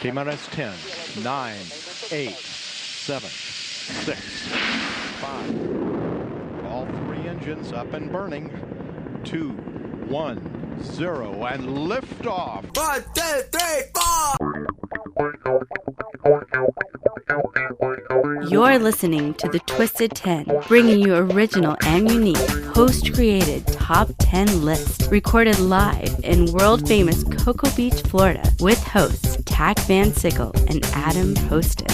T-minus 10, 9, 8, 7, 6, 5. All three engines up and burning. 2, 1, 0, and liftoff. 1, 2, 3, 4. You're listening to The Twisted 10, bringing you original and unique, host-created top 10 lists, recorded live in world-famous Cocoa Beach, Florida, with hosts Tach Van Sickle and Adam Poston.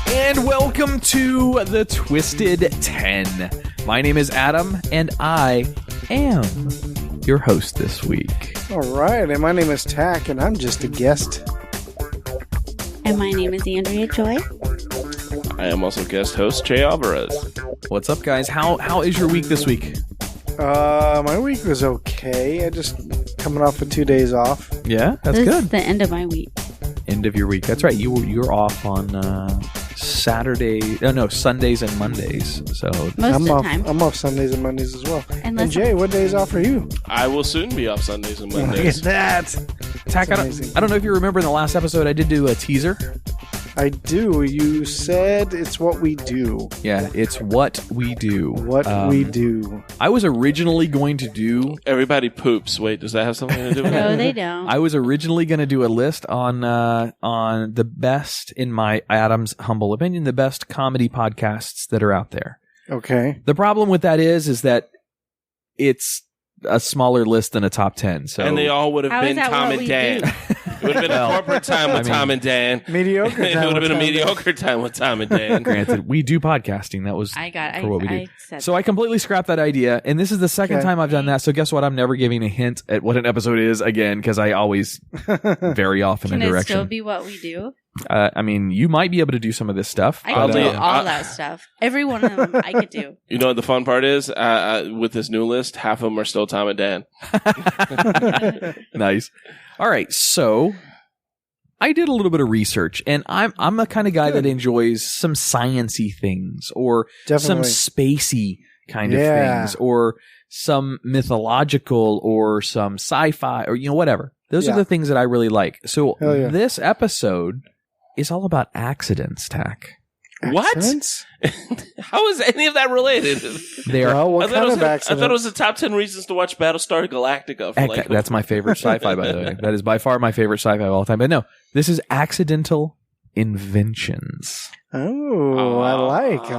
And welcome to The Twisted 10. My name is Adam, and I am your host this week. All right, and my name is Tach, and I'm just a guest. And my name is Andrea Joy. I am also guest host Jay Alvarez. What's up, guys? How is your week this week? My week was okay. I just coming off of 2 days off. Yeah, that's This good. is the end of my week. End of your week. That's right. You're off on Sundays and Mondays. So Most of the time. I'm off Sundays and Mondays as well. Unless and Jay, what days off are you? I will soon be off Sundays and Look Mondays. at that. Tach, I don't know if you remember in the last episode, I did do a teaser. I do. You said it's what we do. Yeah, it's what we do. What we do. I was originally going to do... Everybody poops. Wait, does that have something to do with No, it? they don't. I was originally going to do a list on the best, in my Adam's humble opinion, the best comedy podcasts that are out there. Okay. The problem with that is that it's a smaller list than a top 10. So And they all would have How is been that Tom what and we Dan. do? It would have been a corporate time with Tom and Dan. Mediocre It time would have with been a Tom. mediocre time with Tom and Dan. granted, we do podcasting. That was for what we do. I said So I completely scrapped that idea, and this is the second Okay. time I've done that. So guess what? I'm never giving a hint at what an episode is again, because I always very often Can in it direction. still be what we do? I mean, you might be able to do some of this stuff. I but, could do Oddly- all that stuff. Every one of them I could do. You know what the fun part is? With this new list, half of them are still Tom and Dan. Nice. All right, so I did a little bit of research, and I'm the kind of guy that enjoys some science-y things, or Definitely. some spacey kind of Yeah. things, or some mythological, or some sci-fi, or whatever. Those are Yeah. the things that I really like. So Hell yeah. this episode is all about accidents, Tach. What? Accidents? How is any of that related? They are. Well, what kind of I accidents? thought it was the top 10 reasons to watch Battlestar Galactica. For That's my favorite sci-fi, by the way. That is by far my favorite sci-fi of all time. But no, this is accidental inventions. Oh, I like.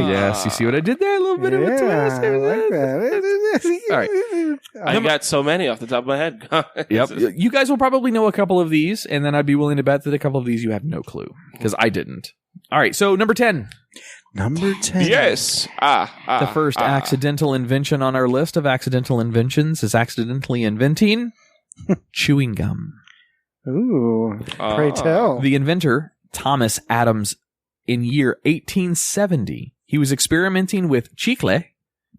Yes, you see what I did there? A little bit of a twist. I like that. All right. I got so many off the top of my head. Yep. You guys will probably know a couple of these, and then I'd be willing to bet that a couple of these you have no clue, because I didn't. All right, so number 10. Number 10. Yes. The first accidental invention on our list of accidental inventions is accidentally inventing chewing gum. Ooh. Pray tell. The inventor, Thomas Adams, in year 1870, he was experimenting with chicle,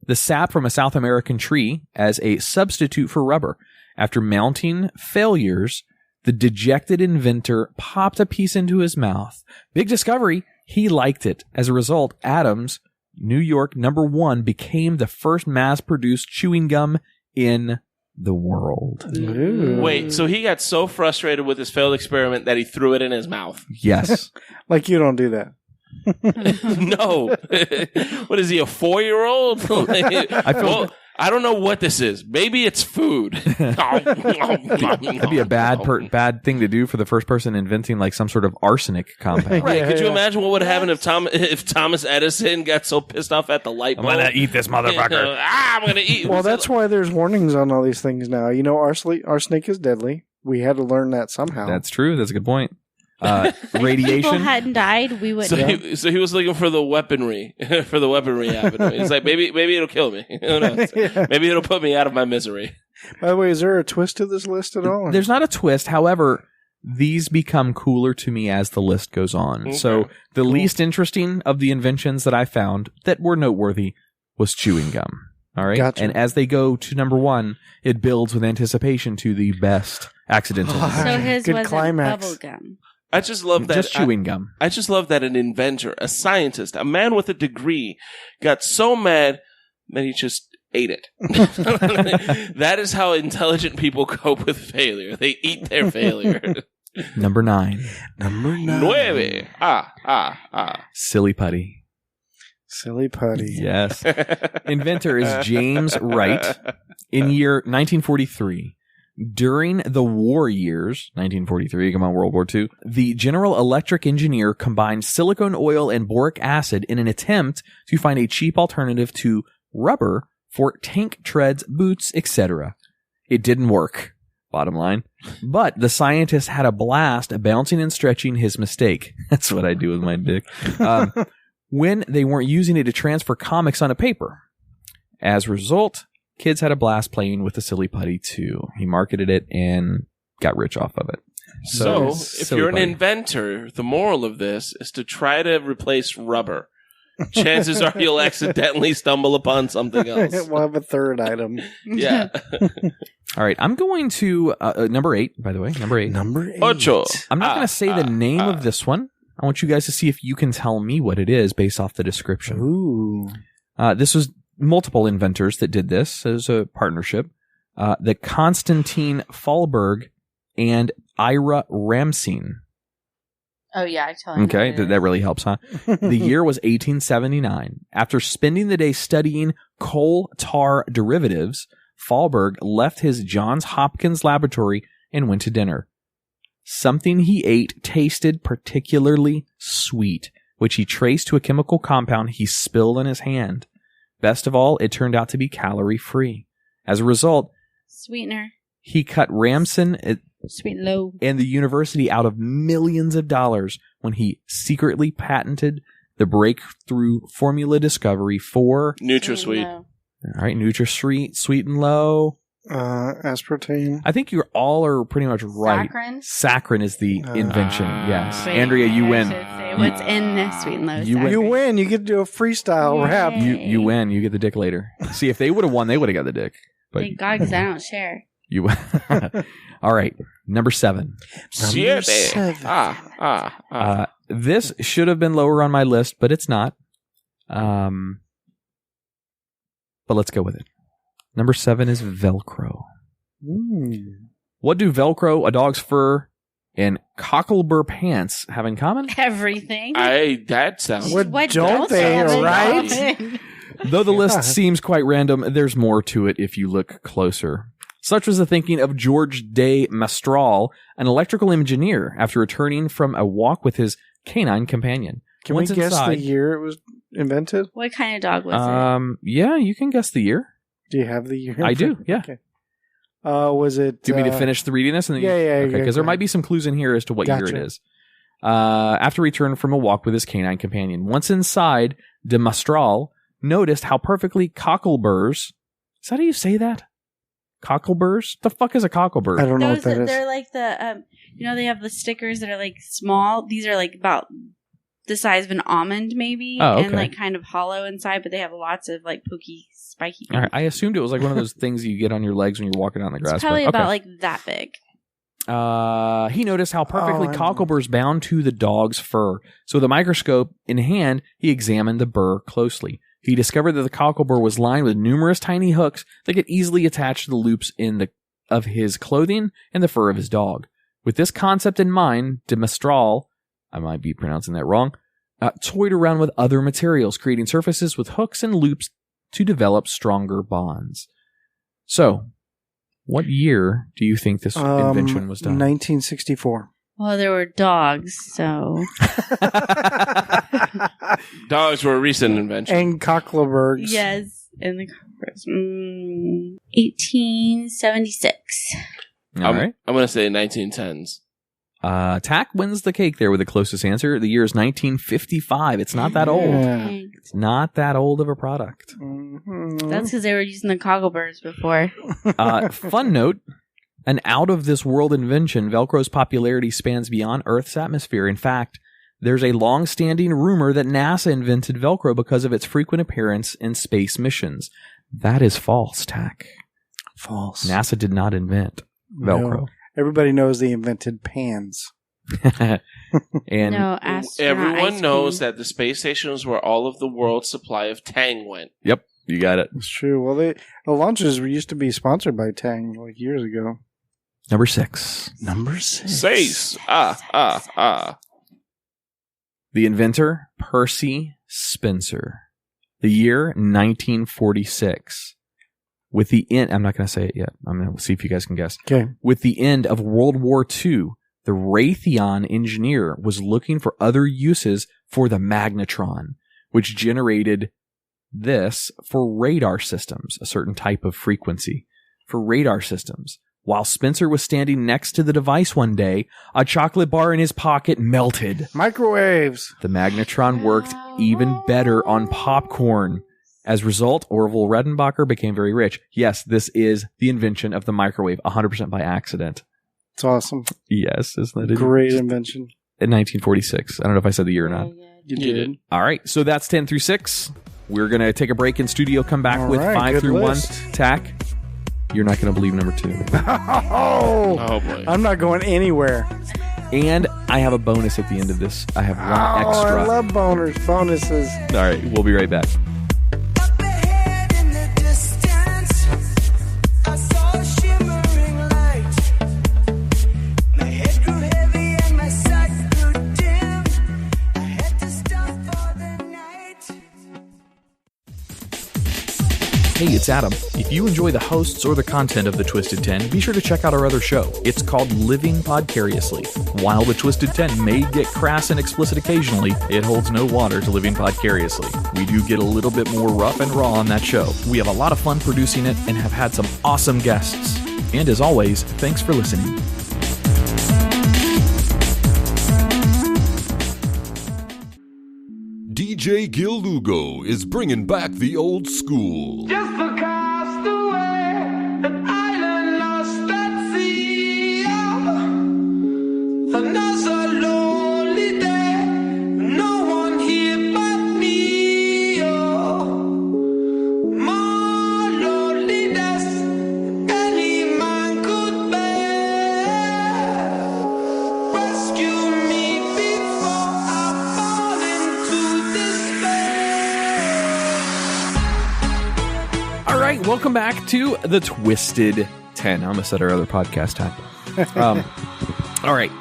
the sap from a South American tree, as a substitute for rubber. After mounting failures, the dejected inventor popped a piece into his mouth. Big discovery, he liked it. As a result, Adams' New York #1 became the first mass-produced chewing gum in the world. Ooh. Wait, so he got so frustrated with his failed experiment that he threw it in his mouth? Yes. Like you don't do that. No. What is he, a 4-year-old? I don't know what this is. Maybe it's food. That'd be a bad thing to do for the first person inventing like some sort of arsenic compound. Right. Yeah, Could you yeah. imagine what would happen if Thomas Edison got so pissed off at the light bulb? eat this motherfucker. I'm going to eat. Well, that's why there's warnings on all these things now. You know, arsenic is deadly. We had to learn that somehow. That's true. That's a good point. If people Radiation. hadn't died, we wouldn't. So he was looking for the weaponry, avenue. He's like, maybe it'll kill me. Who knows? Yeah. Maybe it'll put me out of my misery. By the way, is there a twist to this list at all? There's not a twist. However, these become cooler to me as the list goes on. Okay. So the least interesting of the inventions that I found that were noteworthy was chewing gum. All right. Gotcha. And as they go to #1, it builds with anticipation to the best accidental Oh, invention. So his Good was climax. bubble gum. I just love that. Just chewing gum. I just love that an inventor, a scientist, a man with a degree, got so mad that he just ate it. That is how intelligent people cope with failure. They eat their failure. Number 9. Nueve. Silly putty. Silly putty. Yes. Inventor is James Wright. In year 1943, during the war years, 1943, come on, World War II, the General Electric engineer combined silicone oil and boric acid in an attempt to find a cheap alternative to rubber for tank treads, boots, etc. It didn't work, bottom line. But the scientist had a blast bouncing and stretching his mistake. That's what I do with my dick. When they weren't using it to transfer comics on a paper. As a result, kids had a blast playing with the silly putty too. He marketed it and got rich off of it. So if you're an inventor, the moral of this is to try to replace rubber. Chances are you'll accidentally stumble upon something else. We'll have a third item. Yeah. All right, I'm going to number 8, by the way. Number 8. Number 8. Ocho. I'm not going to say the name of this one. I want you guys to see if you can tell me what it is based off the description. Ooh. This was multiple inventors that did this as a partnership. The Konstantin Fahlberg and Ira Ramseen. Oh, yeah, I totally Okay, know that really helps, huh? The year was 1879. After spending the day studying coal tar derivatives, Fahlberg left his Johns Hopkins laboratory and went to dinner. Something he ate tasted particularly sweet, which he traced to a chemical compound he spilled on his hand. Best of all, it turned out to be calorie-free. As a result, Sweetener. he cut Ramseen Sweet and low. and the university out of millions of dollars when he secretly patented the breakthrough formula discovery for NutraSweet. Low. all right, NutraSweet, sweet and low. Aspartame. I think you all are pretty much right. Saccharin? Saccharin is the invention. Yes, Wait, Andrea, you I win. should say what's in this sweet and low? You win. You win. You get to do a freestyle rap. You win. You get the dick later. See, if they would have won, they would have got the dick. But Thank God, because I don't share. you. All right, number 7. Siete. This should have been lower on my list, but it's not. But let's go with it. Number 7 is Velcro. What do Velcro, a dog's fur, and cocklebur pants have in common? Everything. That sounds... What don't they, have in right? common? Though the list seems quite random, there's more to it if you look closer. Such was the thinking of George de Mestral, an electrical engineer, after returning from a walk with his canine companion. Can we guess the year it was invented? What kind of dog was it? Yeah, you can guess the year. Do you have the year? I do, yeah. Okay. Was it... Do you want me to finish the reading this? And then Yeah. Okay, because there might be some clues in here as to what year it is. After returning from a walk with his canine companion. Once inside, de Mestral noticed how perfectly cockleburs... Is that how you say that? Cockleburs? The fuck is a cocklebur? I don't know what that is. They're like the, they have the stickers that are like small. These are like about the size of an almond maybe. Oh, okay. And like kind of hollow inside, but they have lots of like pokey, spiky things. All right, I assumed it was like one of those things you get on your legs when you're walking on the grass. It's probably but, okay. about like that big. He noticed how perfectly cockleburs bound to the dog's fur. So with a microscope in hand, he examined the burr closely. He discovered that the cocklebur was lined with numerous tiny hooks that could easily attach to the loops of his clothing and the fur of his dog. With this concept in mind, de Mestral, I might be pronouncing that wrong, toyed around with other materials, creating surfaces with hooks and loops to develop stronger bonds. So, what year do you think this invention was done? 1964. Well, there were dogs, so... Dogs were a recent invention. And cockleburs. Yes, and the cockroaches. 1876. All right. I'm going to say 1910s. Tach wins the cake there with the closest answer. The year is 1955. It's not that old. Yeah. It's not that old of a product. Mm-hmm. That's because they were using the cockleburs before. Fun note, an out-of-this-world invention, Velcro's popularity spans beyond Earth's atmosphere. In fact, there's a long-standing rumor that NASA invented Velcro because of its frequent appearance in space missions. That is false, Tach. False. NASA did not invent Velcro. No. Everybody knows they invented pans. And No, astronaut Everyone ice knows cream. that the space station is where all of the world's supply of Tang went. Yep. You got it. It's true. Well, the lunches used to be sponsored by Tang like years ago. Number 6. Seis. The inventor, Percy Spencer. The year, 1946. With the end, I'm not going to say it yet. I'm going to see if you guys can guess. Okay. With the end of World War II, the Raytheon engineer was looking for other uses for the magnetron, which generated this for radar systems, a certain type of frequency for radar systems. While Spencer was standing next to the device one day, a chocolate bar in his pocket melted. Microwaves. The magnetron worked even better on popcorn. As a result, Orville Redenbacher became very rich. Yes, this is the invention of the microwave, 100% by accident. It's awesome. Yes, isn't that great invention? In 1946. I don't know if I said the year or not. You did. All right, so that's 10 through 6. We're going to take a break in studio, come back with 5 through list. 1. Tach, you're not going to believe number 2. Oh, boy. I'm not going anywhere. And I have a bonus at the end of this. I have one extra. I love bonuses. All right, we'll be right back. Hey, it's Adam. If you enjoy the hosts or the content of The Twisted 10, be sure to check out our other show. It's called Living Podcariously. While The Twisted 10 may get crass and explicit occasionally, it holds no water to Living Podcariously. We do get a little bit more rough and raw on that show. We have a lot of fun producing it and have had some awesome guests. And as always, thanks for listening. DJ Gil Lugo is bringing back the old school. Just a cast away, an island lost at sea. Another lonely day, no one here but me. More loneliness than any man could bear. Rescue me before I fall into despair. All right, welcome back to The Twisted 10. I almost said our other podcast time. All right.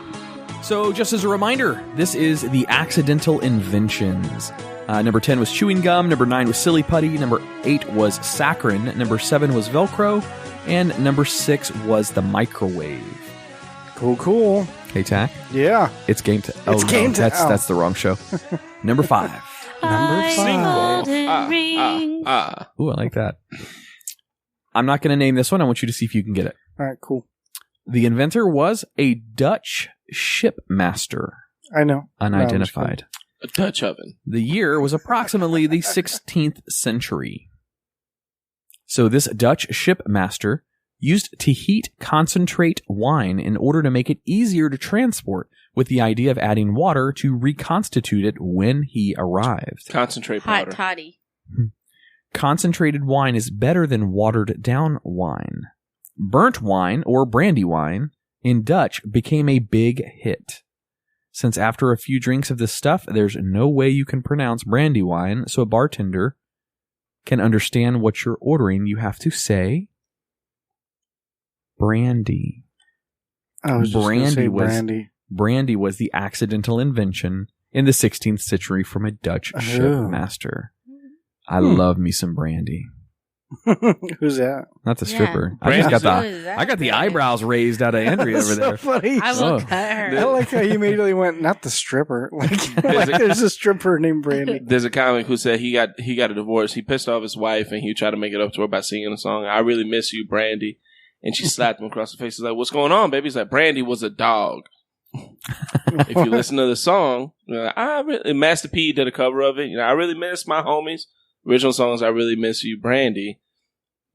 So just as a reminder, this is the accidental inventions. Number 10 was chewing gum. Number 9 was silly putty. Number 8 was saccharin. Number 7 was Velcro. And number 6 was the microwave. Cool. Hey, Tach. Yeah. It's game time. It's game time. That's the wrong show. Number 5. Ooh, I like that. I'm not going to name this one. I want you to see if you can get it. All right, cool. The inventor was a Dutch shipmaster. I know. Unidentified. A Dutch oven. The year was approximately the 16th century. So this Dutch shipmaster used to heat concentrate wine in order to make it easier to transport, with the idea of adding water to reconstitute it when he arrived. Concentrate powder. Hot toddy. Concentrated wine is better than watered down wine. Burnt wine, or brandy wine, in Dutch became a big hit. Since after a few drinks of this stuff, there's no way you can pronounce brandy wine, so a bartender can understand what you're ordering. You have to say brandy. I was just going to say brandy. Brandy was the accidental invention in the 16th century from a Dutch shipmaster. I love me some brandy. Who's that? Not the stripper. Yeah. I got the eyebrows raised out of Andrea over there. So funny. I will cut her. I like how you immediately went, not the stripper. Like there's a stripper named Brandy. There's a comic who said he got a divorce. He pissed off his wife and he tried to make it up to her by singing a song, "I Really Miss You, Brandy." And she slapped him across the face. He's like, "What's going on, baby?" He's like, "Brandy was a dog." If you listen to the song, Master P did a cover of it. I really miss my homies. Original song is "I Really Miss You, Brandy."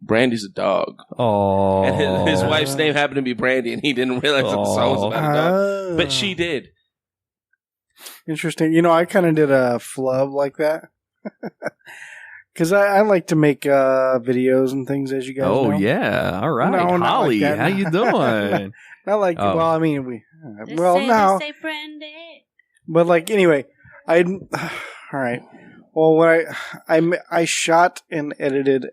Brandy's a dog. Oh, and his wife's name happened to be Brandy, and he didn't realize that the song was about a dog. But she did. Interesting. I kind of did a flub like that. Because I like to make videos and things, as you guys know. Oh, yeah. All right. No, Holly, like how you doing? Not like, well, I mean, Say Brandy. But anyway, all right. Well, when I shot and edited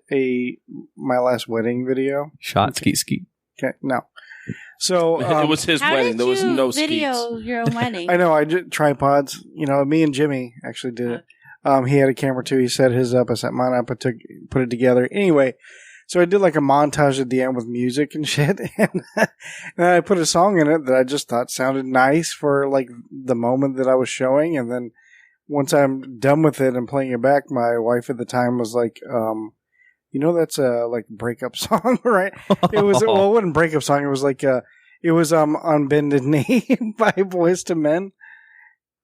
my last wedding video. Shot skeet skeet. Okay, no. So it was his wedding. There was no video skeets. your own wedding? I know. I did tripods. Me and Jimmy actually did it. He had a camera too. He set his up. I set mine up. I put it together. Anyway, so I did like a montage at the end with music and shit, and I put a song in it that I just thought sounded nice for like the moment that I was showing, and then once I'm done with it and playing it back, my wife at the time was like, that's a like breakup song, right? It was, it wasn't a breakup song. It was like, it was, On Bended Knee by Boys to Men.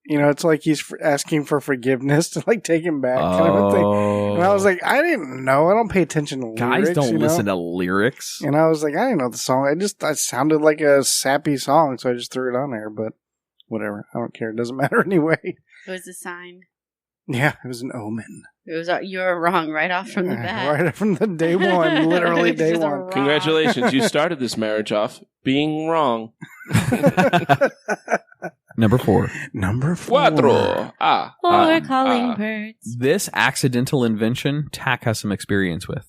It's like he's asking for forgiveness to like take him back kind of a thing. And I was like, I didn't know. I don't pay attention to lyrics. Guys don't listen to lyrics. And I was like, I didn't know the song. It sounded like a sappy song. So I just threw it on there, but whatever. I don't care. It doesn't matter anyway. It was a sign. Yeah, it was an omen. It was you were wrong right off from the bat. Right from the day one, literally day one. Congratulations, you started this marriage off being wrong. Number 4. Cuatro. Four calling birds. This accidental invention, Tach has some experience with.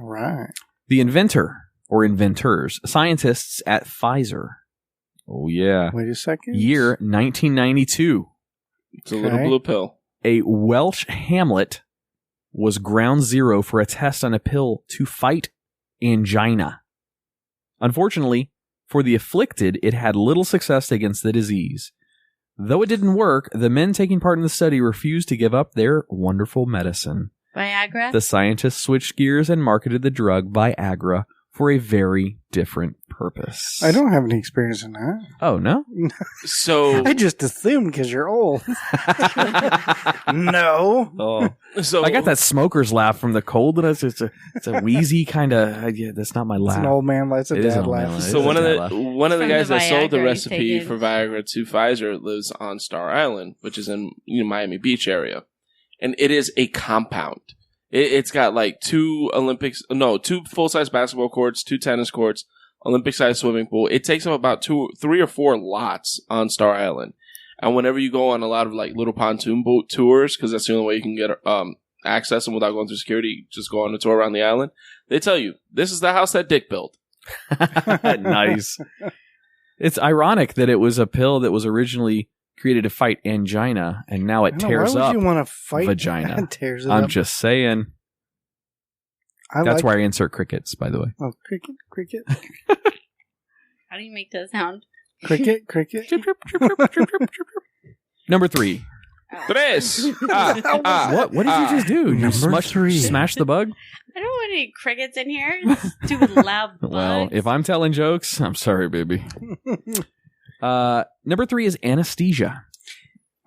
All right. The inventor, or inventors, scientists at Pfizer. Oh, yeah. Wait a second. Year 1992. It's a little blue pill. A Welsh hamlet was ground zero for a test on a pill to fight angina. Unfortunately, for the afflicted, it had little success against the disease. Though it didn't work, the men taking part in the study refused to give up their wonderful medicine. Viagra? The scientists switched gears and marketed the drug Viagra for a very different purpose. I don't have any experience in that. Oh, no? So I just assumed because you're old. No. Oh. So I got that smoker's laugh from the cold. It's a wheezy kind of. Yeah, that's not my laugh. It's an old man laugh. It's a It is dad an old man laugh. laugh. So one of the From guys the that sold the Viagra recipe taken. for Viagra to Pfizer lives on Star Island, which is in Miami Beach area, and it is a compound. It's got like two full-size basketball courts, 2 tennis courts, Olympic-sized swimming pool. It takes up about 3 or 4 lots on Star Island, and whenever you go on a lot of like little pontoon boat tours, because that's the only way you can get access them without going through security, just go on a tour around the island. They tell you this is the house that Dick built. Nice. It's ironic that it was a pill that was originally created to fight angina, and now it tears why up would you want to fight vagina. and tears it I'm up? just saying. That's where I insert crickets, by the way. Oh, cricket. How do you make that sound? Cricket. Number 3. Tres. What did you just do? You Number 3. Smash the bug? I don't want any crickets in here. Stupid loud bugs. Well, if I'm telling jokes, I'm sorry, baby. Number 3 is anesthesia.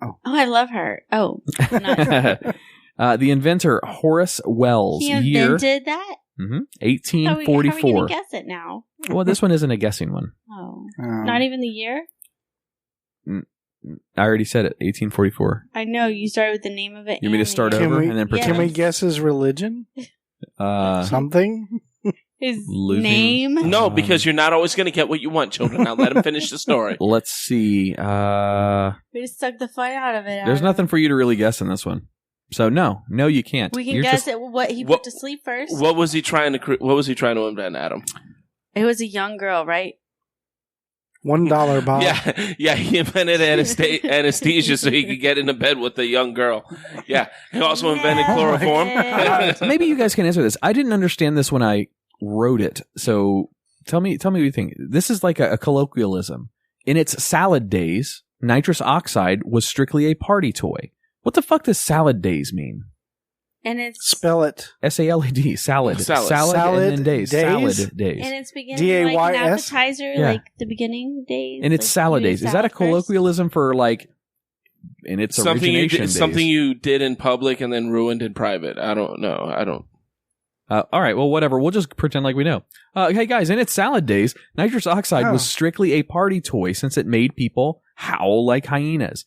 Oh, I love her. Oh, not The inventor Horace Wells. he invented that? 1844. How are we going to guess it now? Well, this one isn't a guessing one. Oh, not even the year? I already said it. 1844. I know, you started with the name of it. You want me to start and the over year. and then Yes. pretend? Can we guess his religion? Something? His Losing- name? No, because you're not always going to get what you want, children. Now let him finish the story. Let's see. We just sucked the fun out of it. There's Adam. nothing for you to really guess in this one. So no, you can't. We can You're guess just- it. What he What- put to sleep first. What was he trying to invent, Adam? It was a young girl, right? $1 Bob. Yeah, he invented anesthesia so he could get into bed with the young girl. Yeah, he also invented chloroform. Maybe you guys can answer this. I didn't understand this when I wrote it. So tell me what you think. This is like a colloquialism. In its salad days, nitrous oxide was strictly a party toy. What the fuck does salad days mean? And it's Spell it. SALAD, salad. Salad. And then days. Days? Salad days. and it's beginning DAYS? like an appetizer, Yeah. like the beginning days. And it's like salad you do days. Is that a salad first? colloquialism for like in its origination days? Something you did in public and then ruined in private. I don't know. All right, well, whatever. We'll just pretend like we know. Hey, guys, in its salad days, nitrous oxide was strictly a party toy since it made people howl like hyenas.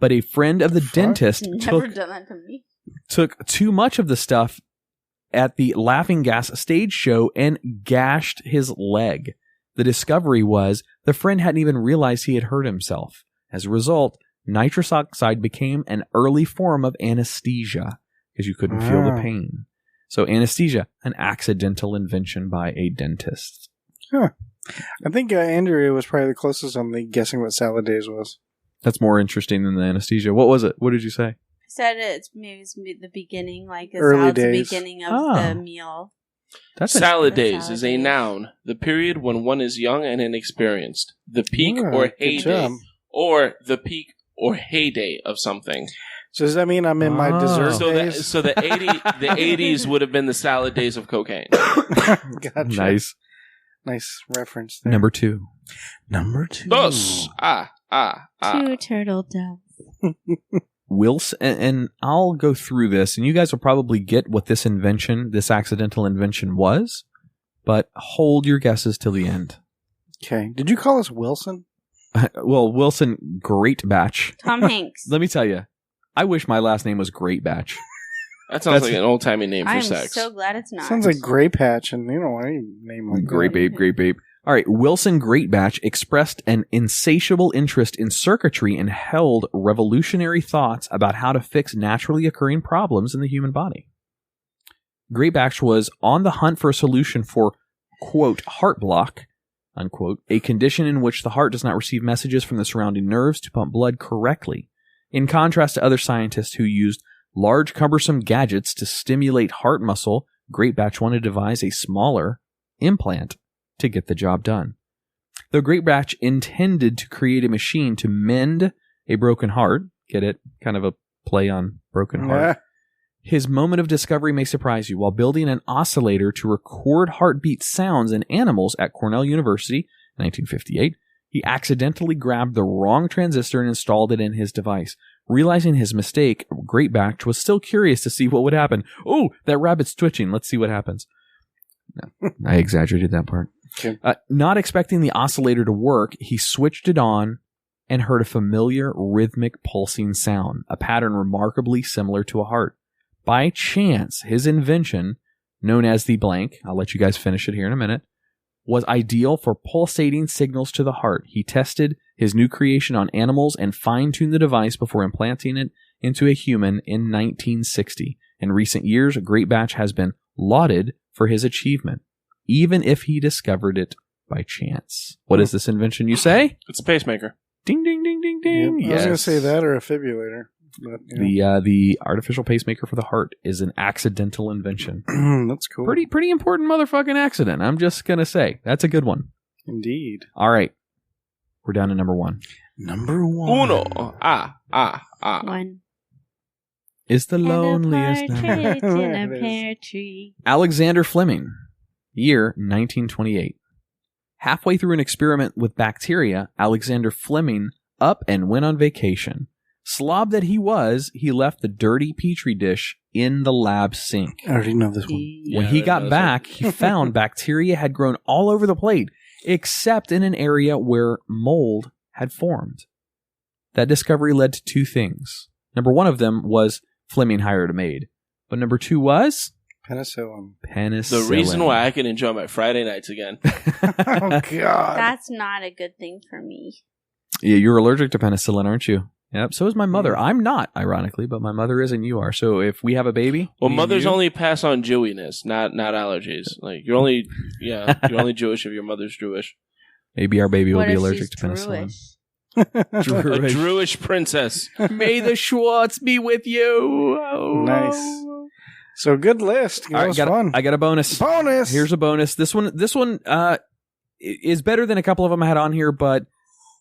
But a friend of the dentist Never done that to me. took too much of the stuff at the Laughing Gas stage show and gashed his leg. The discovery was the friend hadn't even realized he had hurt himself. As a result, nitrous oxide became an early form of anesthesia. because you couldn't feel the pain. So anesthesia, an accidental invention by a dentist. Huh. I think Andrea was probably the closest on the guessing what salad days was. That's more interesting than the anesthesia. What was it? What did you say? I said it's the beginning, like a Early salad's the days. beginning of the meal. That's Salad That's days salad is a days. noun. The period when one is young and inexperienced. The peak Yeah, or good heyday. job. Or the peak or heyday of something. So does that mean I'm in my Oh. dessert So days? the 80s would have been the salad days of cocaine. Gotcha. nice. Nice reference there. Number 2. Number 2. Dos. Two turtle doves. Wilson, and I'll go through this, and you guys will probably get what this invention, this accidental invention was, but hold your guesses till the end. Okay. Did you call us Wilson? Well, Wilson Greatbatch. Tom Hanks. Let me tell you, I wish my last name was Greatbatch. That sounds That's- like an old-timey name for I'm sex. so glad it's not. Sounds like Gray Patch, and you know any name like Great that. babe. All right, Wilson Greatbatch expressed an insatiable interest in circuitry and held revolutionary thoughts about how to fix naturally occurring problems in the human body. Greatbatch was on the hunt for a solution for, quote, heart block, unquote, a condition in which the heart does not receive messages from the surrounding nerves to pump blood correctly. In contrast to other scientists who used large cumbersome gadgets to stimulate heart muscle, Greatbatch wanted to devise a smaller implant to get the job done. Though Greatbatch intended to create a machine to mend a broken heart, get it? Kind of a play on broken heart. His moment of discovery may surprise you. While building an oscillator to record heartbeat sounds in animals at Cornell University in 1958, he accidentally grabbed the wrong transistor and installed it in his device. Realizing his mistake, Greatbatch was still curious to see what would happen. Oh, that rabbit's twitching. Let's see what happens. No, I exaggerated that part. Okay. Not expecting the oscillator to work, he switched it on and heard a familiar rhythmic pulsing sound, a pattern remarkably similar to a heart. By chance, his invention, known as the blank, I'll let you guys finish it here in a minute, was ideal for pulsating signals to the heart. He tested his new creation on animals and fine-tuned the device before implanting it into a human in 1960. In recent years, Greatbatch has been lauded for his achievement, even if he discovered it by chance. What is this invention, you say? It's a pacemaker. Ding, ding, ding, ding, ding. Yep. I was going to say that or a fibrillator. But, you know. The artificial pacemaker for the heart is an accidental invention. That's cool. Pretty important motherfucking accident. I'm just going to say. That's a good one. Indeed. All right. We're down to number 1. Number 1. Uno. One. Is the And a loneliest partridge number. in a It is. pear tree. Alexander Fleming, year 1928. Halfway through an experiment with bacteria, Alexander Fleming up and went on vacation. Slob that he was, he left the dirty petri dish in the lab sink. I already know this one. When he got back, he found bacteria had grown all over the plate, except in an area where mold had formed. That discovery led to 2 things. Number 1 of them was Fleming hired a maid. But number 2 was Penicillin. penicillin. The reason why I can enjoy my Friday nights again. Oh, God. That's not a good thing for me. Yeah, you're allergic to penicillin, aren't you? Yep, so is my mother. I'm not, ironically, but my mother is and you are. So if we have a baby... Well, me and mothers you- only pass on Jewiness, not allergies. Like you're only Jewish if your mother's Jewish. Maybe our baby will What be if allergic she's to penicillin. Jewish? A Druish. Jewish princess. May the Schwartz be with you. Oh. Nice. So good list. That All right, was fun. I got a bonus. Bonus. Here's a bonus. This one is better than a couple of them I had on here, but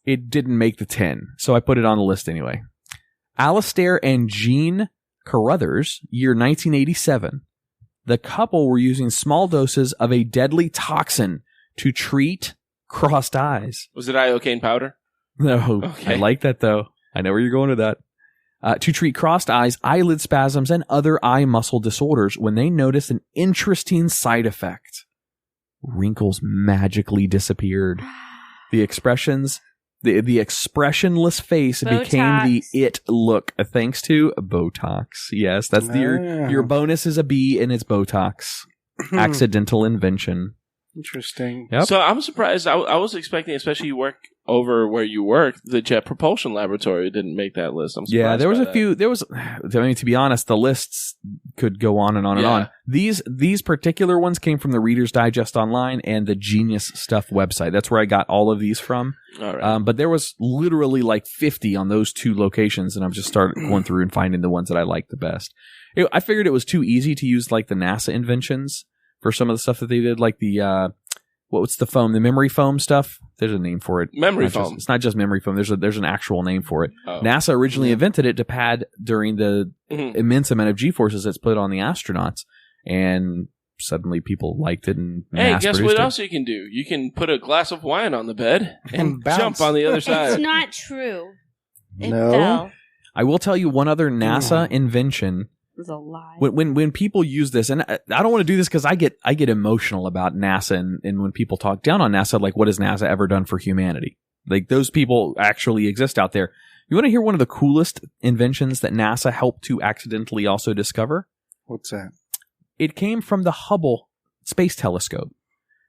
it didn't make the 10, so I put it on the list anyway. Alistair and Jean Carruthers, year 1987. The couple were using small doses of a deadly toxin to treat crossed eyes. Was it iocane powder? No, Okay. I like that though. I know where you're going with that. To treat crossed eyes, eyelid spasms, and other eye muscle disorders when they noticed an interesting side effect. Wrinkles magically disappeared. The expressionless face became the Botox. it look thanks to Botox. Yes, that's your bonus is a B and it's Botox. Accidental invention. Interesting. Yep. So I'm surprised. I was expecting, especially you work over where you work, the Jet Propulsion Laboratory didn't make that list. I'm surprised. Yeah, there was by a that. few. There was, I mean, to be honest, the lists could go on and on and on. These particular ones came from the Reader's Digest Online and the Genius Stuff website. That's where I got all of these from. All right. But there was literally like 50 on those two locations, and I've just started going through and finding the ones that I liked the best. I figured it was too easy to use like the NASA inventions for some of the stuff that they did, like the what's the foam, the memory foam stuff. There's a name for it. Memory foam. It's not just memory foam. There's an actual name for it. Oh. NASA originally invented it to pad during the immense amount of G-forces that's put on the astronauts, and suddenly people liked it and Hey, guess what it. else you can do? You can put a glass of wine on the bed and bounce. jump on the other It's side. not true. It No. fell. I will tell you one other NASA invention. It was a lie. When people use this, and I don't want to do this because I get emotional about NASA, and when people talk down on NASA, like, what has NASA ever done for humanity? Like, those people actually exist out there. You want to hear one of the coolest inventions that NASA helped to accidentally also discover? What's that? It came from the Hubble Space Telescope.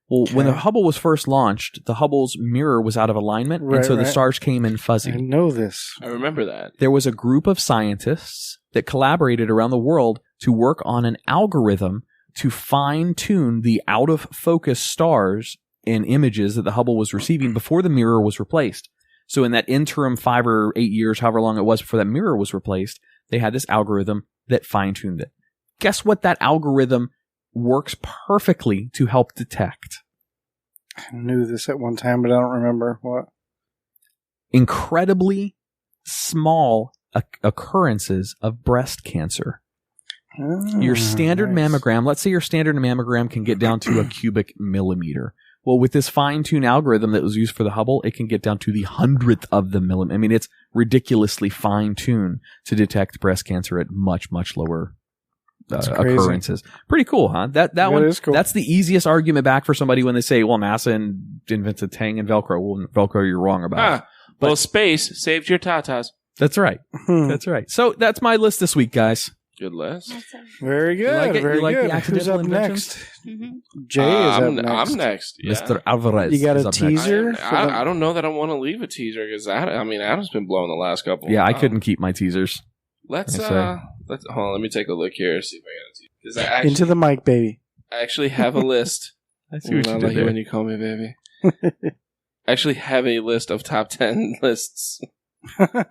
Well, when the Hubble was first launched, the Hubble's mirror was out of alignment, and so the stars came in fuzzy. I know this. I remember that. There was a group of scientists that collaborated around the world to work on an algorithm to fine-tune the out-of-focus stars in images that the Hubble was receiving before the mirror was replaced. So in that interim 5 or 8 years, however long it was before that mirror was replaced, they had this algorithm that fine-tuned it. Guess what that algorithm works perfectly to help detect? I knew this at one time, but I don't remember what. Incredibly small occurrences of breast cancer. Your standard mammogram, let's say your standard mammogram can get down to a cubic millimeter. Well, with this fine-tuned algorithm that was used for the Hubble, it can get down to the 100th of the millimeter. I mean, it's ridiculously fine-tuned to detect breast cancer at much, much lower occurrences. Pretty cool, huh? That one is cool. That's the easiest argument back for somebody when they say, well, NASA invented Tang and Velcro. Well, Velcro, you're wrong about. Well, space saved your tatas. That's right. That's right. So that's my list this week, guys. Good list. Very good. like it? Very You like good. the Who's accidental up inventions? next? Jay is up next. I'm next. Yeah. Mr. Alvarez. You got is a up next. teaser? I don't know that I want to leave a teaser because Adam's been blowing the last couple. Yeah, I couldn't keep my teasers. Let's Yes, hold on. Let me take a look here. See if I got a teaser. 'Cause I actually, Into the mic, baby. I actually have a list. I see what I you like did it there. when you call me baby. I actually have a list of top 10 lists.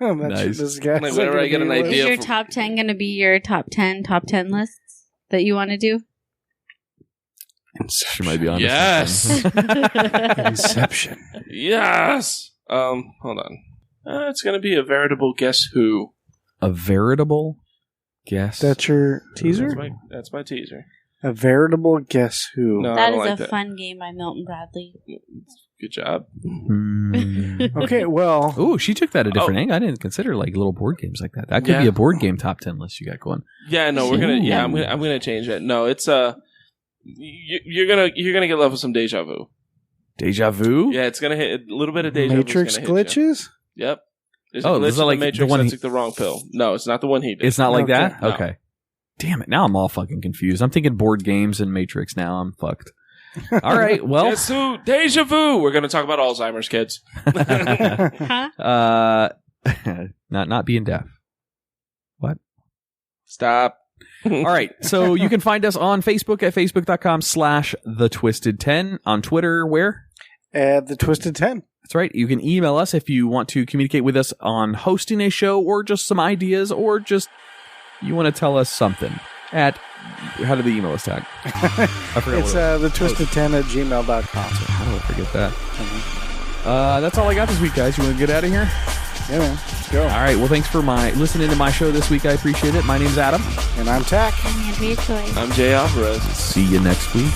Nice. This guy's Like, whenever I get an list. idea Is your for- top 10 going to be your top 10 lists that you want to do? She might be honest. Yes. Inception. Yes. Hold on. It's going to be a veritable guess who. A veritable guess. That's your teaser? That's my teaser. A veritable guess who? No, I That don't is like a that. fun game by Milton Bradley. Good job. Okay, well, Ooh, she took that a different Oh. angle. I didn't consider like little board games like that. That could Yeah. be a board game top 10 list you got going. Yeah, no, we're gonna. Yeah, I'm gonna change that. No, it's you're gonna get love with some deja vu. Deja vu? Yeah, it's gonna hit a little bit of deja Matrix vu. Is gonna hit you. glitches? Yep. There's Oh, a glitch is that in like the the Matrix one that he- took the wrong pill. No, it's not the one he did. It's not like Okay. that? No. Okay. Damn it. Now I'm all fucking confused. I'm thinking board games and Matrix now. I'm fucked. All right. Well, Guess who? Deja vu. We're gonna talk about Alzheimer's, kids. Huh? not being deaf. What? Stop. All right. So you can find us on Facebook at facebook.com/thetwisted10. On Twitter, where? At the Twisted 10. That's right. You can email us if you want to communicate with us on hosting a show or just some ideas or just you want to tell us something. At how did the email us tag? I forgot It's what it was. the Twisted10 at gmail.com. How do I forget that? That's all I got this week, guys. You want to get out of here? Yeah, man. Let's go. All right. Well, thanks for listening to my show this week. I appreciate it. My name's Adam. And I'm Tach. I'm Andrea Choi. I'm Jay Alvarez. See you next week.